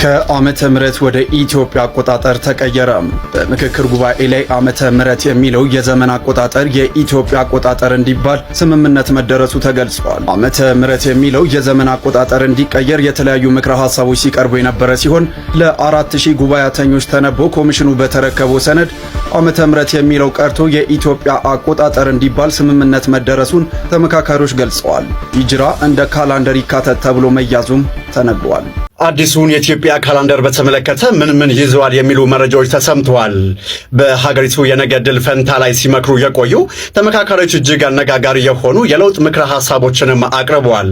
ከዓመተ ምህረት ወደ ኢትዮጵያ አቆጣጠር ተቀየረ። በምክክር ጉባኤ ላይ ዓመተ ምህረት የሚለው የዘመን አቆጣጠር የኢትዮጵያ አቆጣጠር እንዲባል ስምምነት መደረሱ ተገልጿል። ዓመተ ምህረት የሚለው የዘመን አቆጣጠር እንዲቀየር የተለያዩ ምክረ ሐሳቦች ሲቀርቡ የነበረ ሲሆን ለ4000 ጉባኤተኞች ተነቦ ኮሚሽኑ በተረከበው ሰነድ ዓመተ ምህረት የሚለው ቀርቶ የኢትዮጵያ አቆጣጠር እንዲባል ስምምነት መደረሱን ተመካካሪዎች ገልጸዋል። ሂጅራ እንደ ካላንደር ይካተት ተብሎ መያዙም ተነግሯል። አዲሱን የኢትዮጵያ ካላንደር በተመለከተ ምን ይዘዋል የሚሉ መረጃዎች ተሰምተዋል። በሀገሪቱ የነገ ዕድል ፈንታ ላይ ሲመክሩ የቆዩ ተመካካሪዎች እጅግ አነጋጋሪ የሆኑ የለውጥ ምክረ ሐሳቦችንም አቅርበዋል።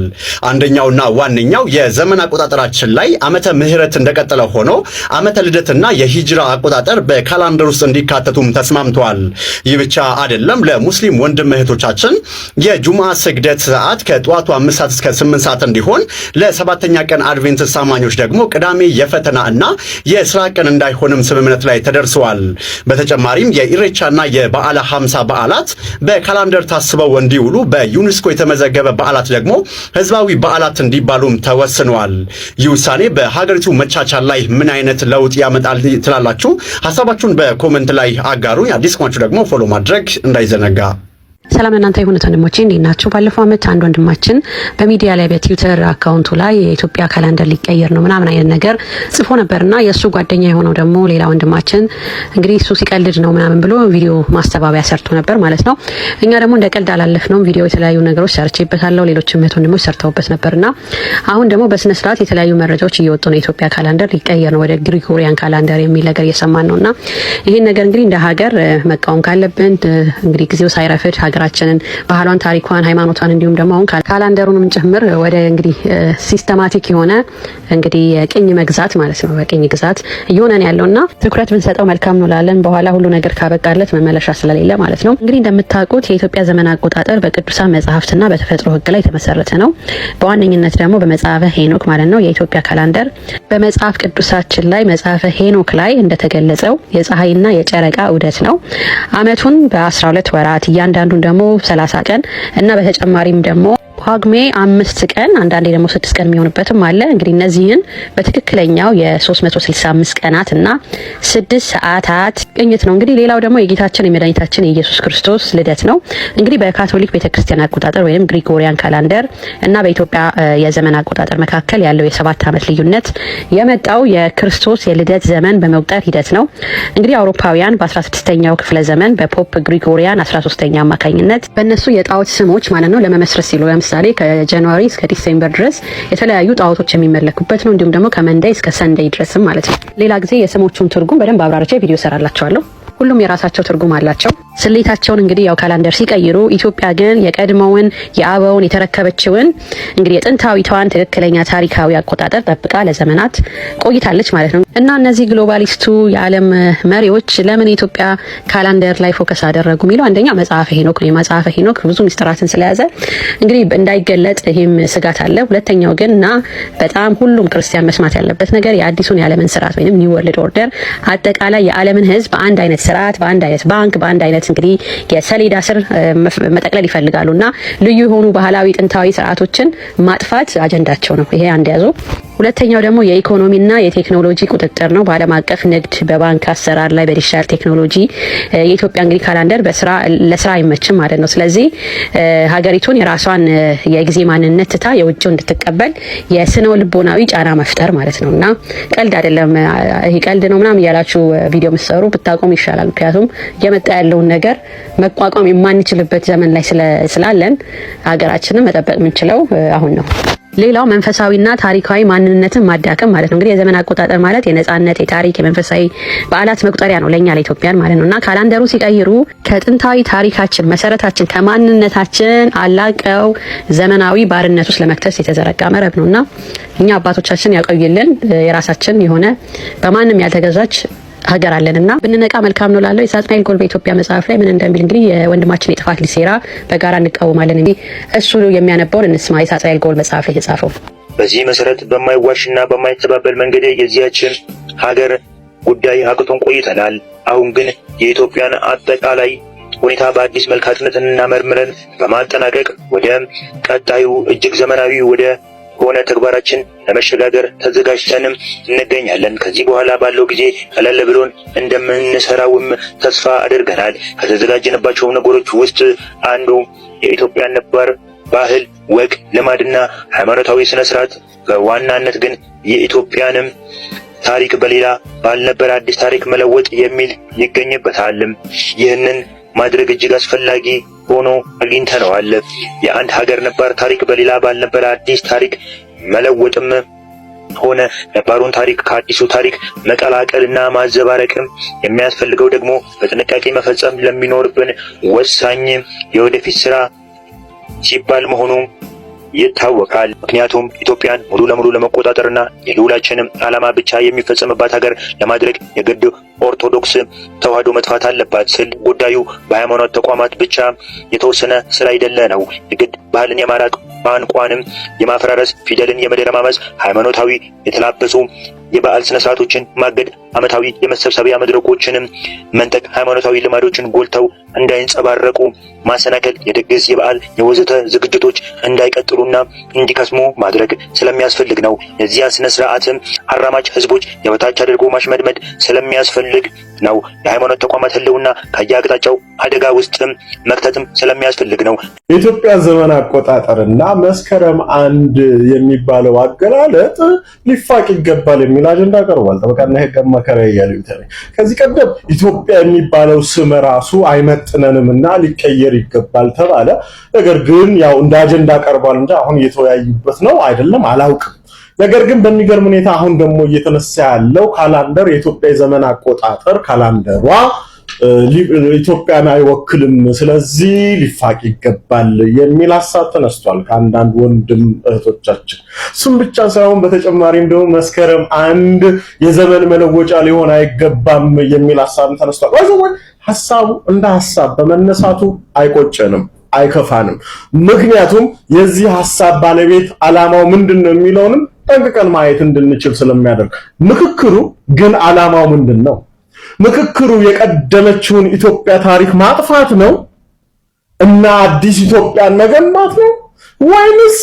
አንደኛውና ዋነኛው የዘመን አቆጣጠራችን ላይ ዓመተ ምህረት እንደቀጠለ ሆኖ ዓመተ ልደትና የሂጅራ አቆጣጠር በካላንደር ውስጥ እንዲካተቱም ተስማምተዋል። ይህ ብቻ አይደለም። ለሙስሊም ወንድም እህቶቻችን የጁምዓ ስግደት ሰዓት ከጠዋቱ 5 ሰዓት እስከ 8 ሰዓት እንዲሆን፣ ለሰባተኛ ቀን አድቬንቲስት አማኞች ደግሞ ቅዳሜ የፈተና እና የሥራ ቀን እንዳይሆንም ስምምነት ላይ ተደርሰዋል። በተጨማሪም የኢሬቻና የበዓለ 50 በዓላት በካላንደር ታስበው እንዲውሉ፣ በዩኔስኮ የተመዘገበ በዓላት ደግሞ ህዝባዊ በዓላት እንዲባሉም ተወስነዋል። ይህ ውሳኔ በሀገሪቱ መቻቻል ላይ ምን አይነት ለውጥ ያመጣል ትላላችሁ? ሐሳባችሁን በኮሜንት ላይ አጋሩኝ። አዲስ ከሆናችሁ ደግሞ ፎሎ ማድረግ እንዳይዘነጋ። ሰላም ለእናንተ ይሁን ወንድሞቼ፣ እንዴት ናችሁ? ባለፈው ዓመት አንድ ወንድማችን በሚዲያ ላይ በትዊተር አካውንቱ ላይ የኢትዮጵያ ካላንደር ሊቀየር ነው ምናምን አይነት ነገር ጽፎ ነበርና የእሱ ጓደኛ የሆነው ደግሞ ሌላ ወንድማችን እንግዲህ እሱ ሲቀልድ ነው ምናምን ብሎ ቪዲዮ ማስተባበያ ሰርቶ ነበር ማለት ነው። እኛ ደግሞ እንደ ቀልድ አላለፍነውም። ቪዲዮ የተለያዩ ነገሮች ሰርቼበታለሁ፣ ሌሎችም እህት ወንድሞች ሰርተውበት ነበርና አሁን ደግሞ በስነ ስርዓት የተለያዩ መረጃዎች እየወጡ ነው። የኢትዮጵያ ካላንደር ሊቀየር ነው ወደ ግሪጎሪያን ካላንደር የሚል ነገር እየሰማን ነውና ይሄን ነገር እንግዲህ እንደ ሀገር መቃወም ካለብን እንግዲህ ጊዜው ሳይረፍድ ሀገራችንን ባህሏን፣ ታሪኳን፣ ሃይማኖቷን እንዲሁም ደግሞ አሁን ካላንደሩንም ጭምር ወደ እንግዲህ ሲስተማቲክ የሆነ እንግዲህ የቅኝ መግዛት ማለት ነው በቅኝ ግዛት እየሆነን ያለውና ትኩረት ብንሰጠው መልካም ነው ላለን በኋላ ሁሉ ነገር ካበቃለት መመለሻ ስለሌለ ማለት ነው። እንግዲህ እንደምታውቁት የኢትዮጵያ ዘመን አቆጣጠር በቅዱሳን መጻሕፍትና በተፈጥሮ ሕግ ላይ የተመሰረተ ነው። በዋነኝነት ደግሞ በመጽሐፈ ሄኖክ ማለት ነው የኢትዮጵያ ካላንደር በመጽሐፍ ቅዱሳችን ላይ መጽሐፈ ሄኖክ ላይ እንደተገለጸው የፀሐይና የጨረቃ ዑደት ነው። አመቱን በ12 ወራት እያንዳንዱን ደግሞ 30 ቀን እና በተጨማሪም ደግሞ ጳጉሜ 5 ቀን አንዳንዴ ደግሞ 6 ቀን የሚሆንበትም አለ። እንግዲህ እነዚህን በትክክለኛው የ365 ቀናት እና 6 ሰዓታት ቅኝት ነው። እንግዲህ ሌላው ደግሞ የጌታችን የመድኃኒታችን የኢየሱስ ክርስቶስ ልደት ነው። እንግዲህ በካቶሊክ ቤተክርስቲያን አቆጣጠር ወይም ግሪጎሪያን ካላንደር እና በኢትዮጵያ የዘመን አቆጣጠር መካከል ያለው የ7 ዓመት ልዩነት የመጣው የክርስቶስ የልደት ዘመን በመቁጠር ሂደት ነው። እንግዲህ አውሮፓውያን በ16ኛው ክፍለ ዘመን በፖፕ ግሪጎሪያን 13ኛ አማካኝነት በእነሱ የጣዖት ስሞች ማለት ነው ለመመስረት ሲሉ ለምሳሌ ከጃንዋሪ እስከ ዲሴምበር ድረስ የተለያዩ ጣዖቶች የሚመለኩበት ነው። እንዲሁም ደግሞ ከመንዴይ እስከ ሰንዴይ ድረስም ማለት ነው። ሌላ ጊዜ የስሞቹን ትርጉም በደንብ አብራርቼ ቪዲዮ ሰራላችኋለሁ። ሁሉም የራሳቸው ትርጉም አላቸው። ስሌታቸውን እንግዲህ ያው ካላንደር ሲቀይሩ ኢትዮጵያ ግን የቀድሞውን የአበውን የተረከበችውን እንግዲህ የጥንታዊቷን ትክክለኛ ታሪካዊ አቆጣጠር ጠብቃ ለዘመናት ቆይታለች ማለት ነው። እና እነዚህ ግሎባሊስቱ የዓለም መሪዎች ለምን የኢትዮጵያ ካላንደር ላይ ፎከስ አደረጉ የሚለው አንደኛ መጽሐፈ ሄኖክ ነው። መጽሐፈ ሄኖክ ብዙ ሚስጥራትን ስለያዘ እንግዲህ እንዳይገለጥ ይህም ስጋት አለ። ሁለተኛው ግን እና በጣም ሁሉም ክርስቲያን መስማት ያለበት ነገር የአዲሱን የዓለምን ስርዓት ወይንም ኒው ወርልድ ኦርደር አጠቃላይ የዓለምን ሕዝብ በአንድ አይነት ስርዓት፣ በአንድ አይነት ባንክ፣ በአንድ አይነት እንግዲህ የሰሌዳ ስር መጠቅለል ይፈልጋሉና ልዩ የሆኑ ባህላዊ ጥንታዊ ስርዓቶችን ማጥፋት አጀንዳቸው ነው። ይሄ አንድ ያዙ። ሁለተኛው ደግሞ የኢኮኖሚና የቴክኖሎጂ ቁጥጥር ነው። በዓለም አቀፍ ንግድ፣ በባንክ አሰራር ላይ በዲጂታል ቴክኖሎጂ የኢትዮጵያ እንግዲህ ካላንደር ለስራ አይመችም ማለት ነው። ስለዚህ ሀገሪቱን የራሷን የጊዜ ማንነት ትታ የውጭው እንድትቀበል የስነው ልቦናዊ ጫና መፍጠር ማለት ነውና ቀልድ አይደለም። ይሄ ቀልድ ነው ምናምን እያላችሁ ቪዲዮ መስሩ ብታቆሙ ይሻላል። ምክንያቱም እየመጣ ያለውን ነገር መቋቋም የማንችልበት ዘመን ላይ ስላለን ሀገራችንን መጠበቅ የምንችለው አሁን ነው። ሌላው መንፈሳዊና ታሪካዊ ማንነትን ማዳከም ማለት ነው። እንግዲህ የዘመን አቆጣጠር ማለት የነጻነት፣ የታሪክ፣ የመንፈሳዊ በዓላት መቁጠሪያ ነው ለኛ ለኢትዮጵያን ማለት ነውና ካላንደሩ ሲቀይሩ ከጥንታዊ ታሪካችን መሰረታችን ከማንነታችን አላቀው ዘመናዊ ባርነት ውስጥ ለመክተት የተዘረጋ መረብ ነውና እኛ አባቶቻችን ያቆዩልን የራሳችን የሆነ በማንም ያልተገዛች ሀገር አለንና ብንነቃ መልካም ነው ላለው የሳጥናኤል ጎል በኢትዮጵያ መጽሐፍ ላይ ምን እንደሚል እንግዲህ የወንድማችን የጥፋት ሊሴራ በጋራ እንቃወማለን። እንግዲህ እሱ የሚያነባውን እንስማ። የሳጥናኤል ጎል መጽሐፍ ላይ የተጻፈው በዚህ መሰረት በማይዋሽና በማይተባበል መንገድ የዚያችን ሀገር ጉዳይ አቅቶን ቆይተናል። አሁን ግን የኢትዮጵያን አጠቃላይ ሁኔታ በአዲስ መልክ አጥንተንና መርምረን በማጠናቀቅ ወደ ቀጣዩ እጅግ ዘመናዊ ወደ ሆነ ተግባራችን ለመሸጋገር ተዘጋጅተንም እንገኛለን። ከዚህ በኋላ ባለው ጊዜ ቀለል ብሎን እንደምንሰራውም ተስፋ አድርገናል። ከተዘጋጀንባቸው ነገሮች ውስጥ አንዱ የኢትዮጵያ ነባር ባህል፣ ወግ፣ ልማድና ሃይማኖታዊ ስነ ስርዓት በዋናነት ግን የኢትዮጵያንም ታሪክ በሌላ ባልነበረ አዲስ ታሪክ መለወጥ የሚል ይገኝበታል። ይህንን ማድረግ እጅግ አስፈላጊ ሆኖ አግኝተነዋል። የአንድ ሀገር ነባር ታሪክ በሌላ ባልነበረ አዲስ ታሪክ መለወጥም ሆነ ነባሩን ታሪክ ከአዲሱ ታሪክ መቀላቀልና ማዘባረቅም የሚያስፈልገው ደግሞ በጥንቃቄ መፈጸም ለሚኖርብን ወሳኝ የወደፊት ስራ ሲባል መሆኑ ይታወቃል። ምክንያቱም ኢትዮጵያን ሙሉ ለሙሉ ለመቆጣጠርና የልዑላችንም ዓላማ ብቻ የሚፈጸምባት ሀገር ለማድረግ የግድ ኦርቶዶክስ ተዋህዶ መጥፋት አለባት ስል ጉዳዩ በሃይማኖት ተቋማት ብቻ የተወሰነ ስራ አይደለ ነው። የግድ ባህልን የማራቅ ቋንቋንም የማፈራረስ ፊደልን የመደረማመስ ሃይማኖታዊ የተላበሱ የበዓል ስነ ስርዓቶችን ማገድ፣ ዓመታዊ የመሰብሰቢያ መድረኮችንም መንጠቅ፣ ሃይማኖታዊ ልማዶችን ጎልተው እንዳይንጸባረቁ ማሰናከል፣ የድግስ የበዓል የወዘተ ዝግጅቶች እንዳይቀጥሉና እንዲከስሙ ማድረግ ስለሚያስፈልግ ነው። የዚያ ስነ ስርዓትም አራማጅ ህዝቦች የበታች አድርጎ ማሽመድመድ ስለሚያስፈልግ ነው። የሃይማኖት ተቋማት ህልውና ከየአቅጣጫው አደጋ ውስጥም መክተትም ስለሚያስፈልግ ነው። የኢትዮጵያ ዘመን አቆጣጠርና መስከረም 1 የሚባለው አገላለጥ ሊፋቅ ይገባል የሚል አጀንዳ ቀርቧል። ጠበቃና የህግ አማካሪ ያለው ከዚህ ቀደም ኢትዮጵያ የሚባለው ስም ራሱ አይመጥነንምና ሊቀየር ይገባል ተባለ። ነገር ግን ያው እንደ አጀንዳ ቀርቧል እንጂ አሁን እየተወያዩበት ነው አይደለም አላውቅም። ነገር ግን በሚገርም ሁኔታ አሁን ደግሞ እየተነሳ ያለው ካላንደር የኢትዮጵያ ዘመን አቆጣጠር ካላንደሯ ኢትዮጵያን አይወክልም፣ ስለዚህ ሊፋቅ ይገባል የሚል ሐሳብ ተነስቷል ከአንዳንድ ወንድም እህቶቻችን። እሱም ብቻ ሳይሆን በተጨማሪም ደግሞ መስከረም 1 የዘመን መለወጫ ሊሆን አይገባም የሚል ሐሳብ ተነስቷል። ወይስ ሐሳቡ እንደ ሐሳብ በመነሳቱ አይቆጨንም፣ አይከፋንም። ምክንያቱም የዚህ ሐሳብ ባለቤት ዓላማው ምንድነው የሚለውንም ጠንቅቀን ማየት እንድንችል ስለሚያደርግ ምክክሩ ግን ዓላማው ምንድነው? ምክክሩ የቀደመችውን ኢትዮጵያ ታሪክ ማጥፋት ነው እና አዲስ ኢትዮጵያን መገንባት ነው ወይንስ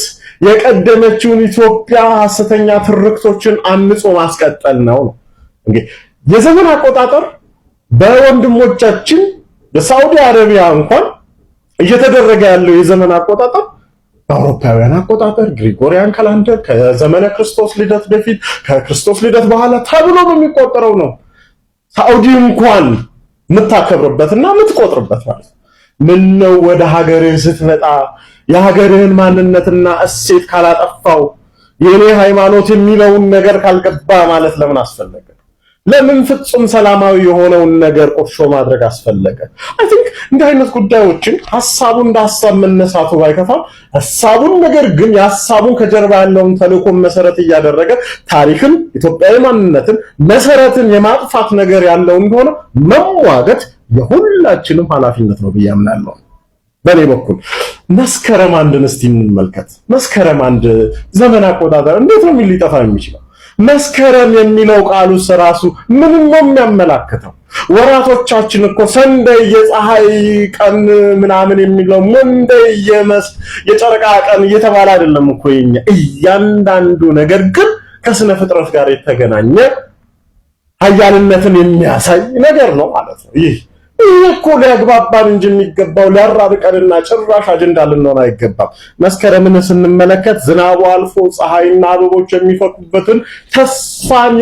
የቀደመችውን ኢትዮጵያ ሐሰተኛ ትርክቶችን አንጾ ማስቀጠል ነው? እንግዲህ የዘመን አቆጣጠር በወንድሞቻችን በሳውዲ አረቢያ እንኳን እየተደረገ ያለው የዘመን አቆጣጠር በአውሮፓውያን አቆጣጠር ግሪጎሪያን ካላንደር ከዘመነ ክርስቶስ ልደት በፊት ከክርስቶስ ልደት በኋላ ተብሎ የሚቆጠረው ነው። ሳውዲ እንኳን የምታከብርበትና የምትቆጥርበት ማለት ምን ነው? ወደ ሀገርህ ስትመጣ የሀገርህን ማንነትና እሴት ካላጠፋው የኔ ሃይማኖት የሚለውን ነገር ካልገባ ማለት ለምን አስፈለገ? ለምን ፍጹም ሰላማዊ የሆነውን ነገር ቁርሾ ማድረግ አስፈለገ? አይ ቲንክ እንዲህ አይነት ጉዳዮችን ሐሳቡን እንዳሳብ መነሳቱ ባይከፋም ሐሳቡን ነገር ግን የሐሳቡን ከጀርባ ያለውን ተልእኮ መሰረት እያደረገ ታሪክን፣ ኢትዮጵያዊ ማንነትን፣ መሰረትን የማጥፋት ነገር ያለው እንደሆነ መዋገት የሁላችንም ኃላፊነት ነው ብዬ አምናለሁ። በኔ በኩል መስከረም 1ን እስቲ እንመልከት። መስከረም 1 ዘመን አቆጣጠር እንዴት ነው ሊጠፋ የሚችለው? መስከረም የሚለው ቃሉ ራሱ ምን ነው የሚያመላክተው? ወራቶቻችን እኮ ሰንደይ የፀሐይ ቀን ምናምን የሚለው መንደይ የጨረቃ ቀን እየተባለ አይደለም እኮ የኛ እያንዳንዱ ነገር ግን ከስነ ፍጥረት ጋር የተገናኘ ኃያልነትን የሚያሳይ ነገር ነው ማለት ነው። ይህ እኮ ሊያግባባን እንጂ የሚገባው ሊያራርቀንና ጭራሽ አጀንዳ ልንሆን አይገባም። መስከረምን ስንመለከት ዝናቡ አልፎ ፀሐይና አበቦች የሚፈኩበትን ተስፋን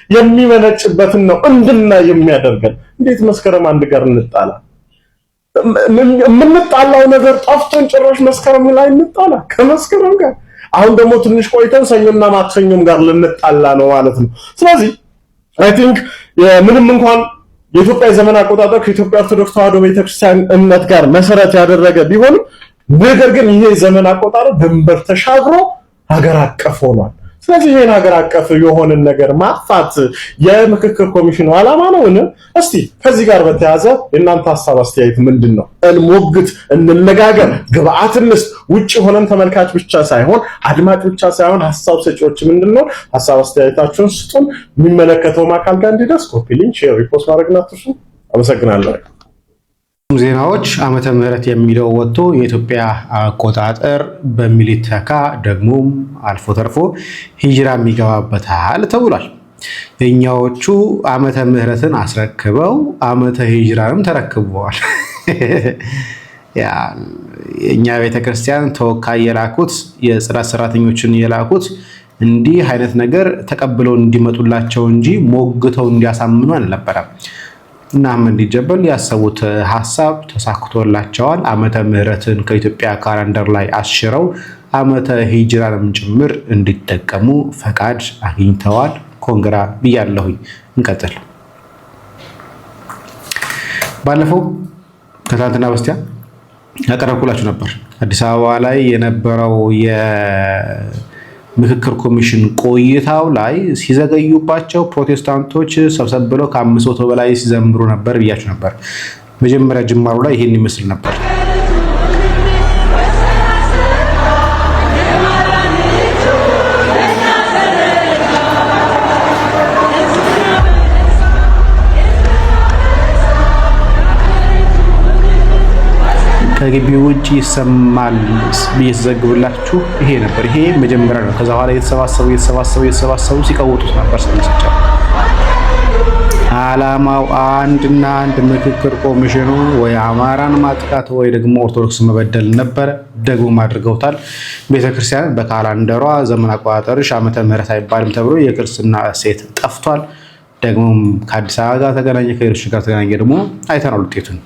የሚመነጭበትን ነው እንድናይ የሚያደርገን። እንዴት መስከረም 1 ጋር እንጣላ? የምንጣላው ነገር ጠፍቶን ጭራሽ መስከረም ላይ እንጣላ ከመስከረም ጋር። አሁን ደግሞ ትንሽ ቆይተን ሰኞና ማክሰኞም ጋር ልንጣላ ነው ማለት ነው። ስለዚህ አይ ቲንክ ምንም እንኳን የኢትዮጵያ ዘመን አቆጣጠር ከኢትዮጵያ ኦርቶዶክስ ተዋህዶ ቤተክርስቲያን እምነት ጋር መሰረት ያደረገ ቢሆንም ነገር ግን ይሄ ዘመን አቆጣጠር ድንበር ተሻግሮ ሀገር አቀፍ ሆኗል። ስለዚህ ይሄን ሀገር አቀፍ የሆነን ነገር ማጥፋት የምክክር ኮሚሽኑ ዓላማ ነውን? እስቲ ከዚህ ጋር በተያያዘ የእናንተ ሐሳብ አስተያየት ምንድነው? እንሞግት፣ እንነጋገር፣ ግብአት እንስጥ። ውጪ ሆነን ተመልካች ብቻ ሳይሆን አድማጭ ብቻ ሳይሆን ሐሳብ ሰጪዎች ምንድነው? ሐሳብ አስተያየታችሁን ስጡን። የሚመለከተው አካል ጋር እንዲደርስ ኮፒ ሊንክ፣ ሼር፣ ሪፖስት ማድረግ አትርሱ። አመሰግናለሁ። ዜናዎች ዓመተ ምህረት የሚለው ወጥቶ የኢትዮጵያ አቆጣጠር በሚል ተካ ደግሞ አልፎ ተርፎ ሂጅራ የሚገባበታል ተብሏል። የኛዎቹ ዓመተ ምህረትን አስረክበው ዓመተ ሂጅራንም ተረክበዋል። የኛ ቤተክርስቲያን ተወካይ የላኩት የጽዳት ሰራተኞችን የላኩት እንዲህ አይነት ነገር ተቀብለው እንዲመጡላቸው እንጂ ሞግተው እንዲያሳምኑ አልነበረም። እና አህመድ ጀበል ያሰቡት ሐሳብ ተሳክቶላቸዋል። ዓመተ ምህረትን ከኢትዮጵያ ካላንደር ላይ አሽረው ዓመተ ሂጅራንም ጭምር እንዲጠቀሙ ፈቃድ አግኝተዋል። ኮንግራ ብያለሁኝ። እንቀጥል። ባለፈው ከትናንትና በስቲያ ያቀረብኩላችሁ ነበር አዲስ አበባ ላይ የነበረው የምክክር ኮሚሽን ቆይታው ላይ ሲዘገዩባቸው ፕሮቴስታንቶች ሰብሰብ ብለው ከ500 በላይ ሲዘምሩ ነበር ብያችሁ ነበር። መጀመሪያ ጅማሩ ላይ ይሄን ይመስል ነበር። ከግቢ ውጪ ይሰማል ብየዘግብላችሁ ይሄ ነበር። ይሄ መጀመሪያ ነው። ከዛ በኋላ የተሰባሰቡ ሲቀውጡት ነበር። ሰምቻለሁ። ዓላማው አንድና አንድ ምክክር ኮሚሽኑ ወይ አማራን ማጥቃት ወይ ደግሞ ኦርቶዶክስ መበደል ነበር። ደግሞ አድርገውታል። ቤተክርስቲያን በካላንደሯ ዘመን አቆጣጠርሽ ዓመተ ምህረት አይባልም ተብሎ የክርስትና እሴት ጠፍቷል። ደግሞ ከአዲስ አበባ ጋር ተገናኘ፣ ከሌሎች ጋር ተገናኘ። ደግሞ አይተናል ውጤቱን።